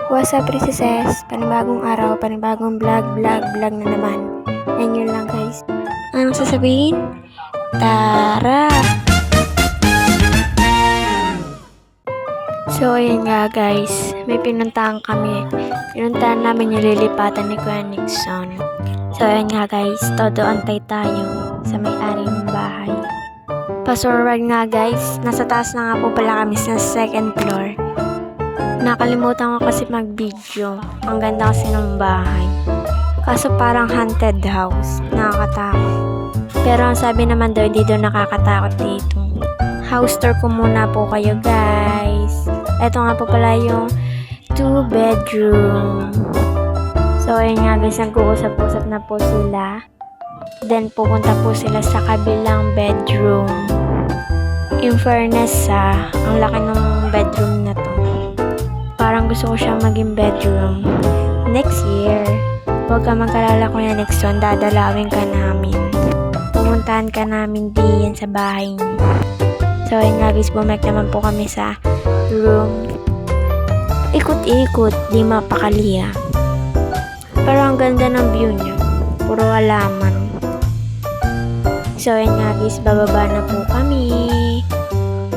What's up, princesses? Panibagong araw, panibagong vlog na naman. And yun lang, guys. Anong sasabihin? Tara! So, ayun nga, guys. May pinuntahan kami. Pinuntahan namin yung lilipatan ni Kuya Nixon. So, ayun nga, guys. Todo antay tayo sa may-ari ng bahay. Pasurward nga, guys. Nasa taas na nga po pala kami sa second floor. Nakalimutan ko kasi mag-video. Ang ganda kasi ng bahay. Kaso parang haunted house. Nakakatakot. Pero ang sabi naman daw, hindi daw nakakatakot dito. House tour ko muna po kayo, guys. Ito nga po pala yung 2-bedroom. So, ayun nga, guys. Nag-uusap-usap na po sila. Then, pupunta po sila sa kabilang bedroom. In fairness, ang laki ng bedroom na to. Parang gusto ko siyang maging bedroom. Next year, huwag ka magkalala ko na next one, dadalawin ka namin. Pumuntahan ka namin diyan sa bahay niyo. So, ayun nga guys, bumalik naman po kami sa room. Ikot-ikot, di mapakaliya. Pero ang ganda ng view niya. Puro halaman. So, ayun nga guys, bababa na po kami.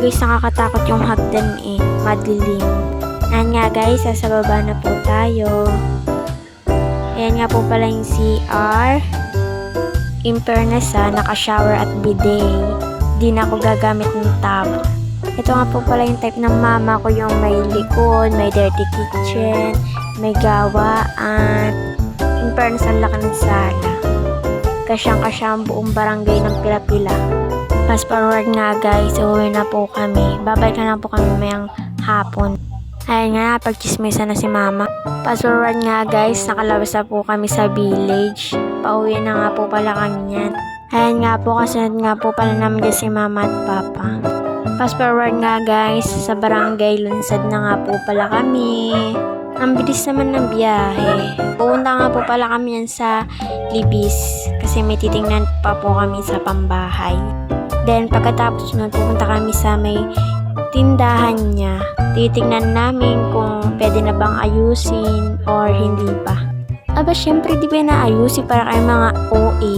Guys, nakakatakot yung hagdan madilim. Ayan nga guys, sa baba na po tayo. Ayan nga po pala yung CR. In fairness naka-shower at bidet. Di na ako gagamit ng tub. Ito nga po pala yung type ng mama ko, yung may likod, may dirty kitchen, may gawaan. In fairness, ang laki ng sala. Kasyang-kasya ang buong barangay ng pila-pila. Fast forward nga guys, uwi na po kami. Babalik na lang po kami mayang hapon. Ayun nga, pagchismisan na si mama. Fast forward nga guys, nakalabas na po kami sa village. Pauwi na nga po pala kami yan. Ayun nga po, kasunod nga po pala namin si mama at papa. Fast forward nga guys, sa barangay, lunsad na nga po pala kami. Ang bilis naman ng biyahe. Pupunta nga po pala kami yan sa Libis. Kasi may titingnan pa po kami sa pambahay. Then pagkatapos nun, pupunta kami sa may tindahan niya. Titignan namin kung pwede na bang ayusin or hindi pa. Aba, syempre di ba naayusin para kayo mga OA.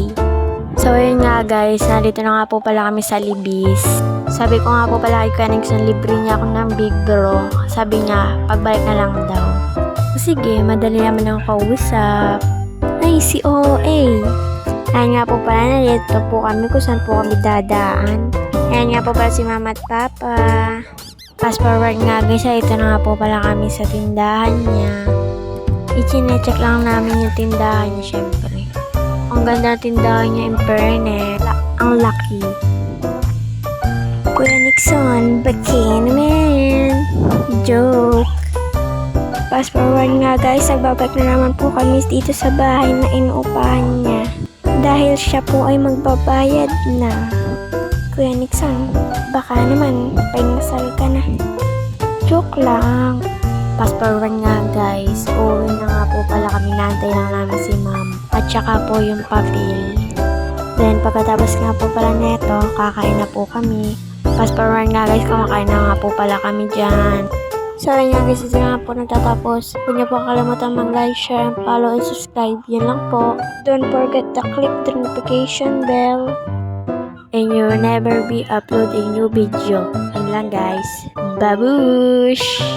So, ayun nga guys, nandito na nga po pala kami sa Libis. Sabi ko nga po pala kay Kuya Nixon, libre niya ako ng Big Bro. Sabi niya, pagbalik na lang daw. Sige, madali naman ang kausap. Ay, si OA. Ayun nga po pala, nandito po kami kung saan po kami dadaan. Ayan nga po pala si mama at papa. Fast forward nga guys, ito na nga po pala kami sa tindahan niya. I-check lang namin yung tindahan niya syempre. Ang ganda ng tindahan niya, in fairness. Ang laki. Kuya Nixon, baki naman. Joke. Fast forward nga guys, nagbabalik na naman po kami dito sa bahay na inuupahan niya. Dahil siya po ay magbabayad na. Kuya Nixon, baka naman, paingasal ka na. Joke lang. Fast forward nga guys, uwi na nga po pala kami, nantay lang namin si ma'am. At saka po yung papel. Then pagkatapos nga po pala neto, kakain na po kami. Fast forward nga guys, kumakain na nga po pala kami dyan. So ayun nga guys, ito nga po nagtatapos. Huwag niyo po kalimutan mag-like, share, and follow, and subscribe. Yan lang po. Don't forget to click the notification bell. And you will never be upload a new video. Yun lang guys. Babush!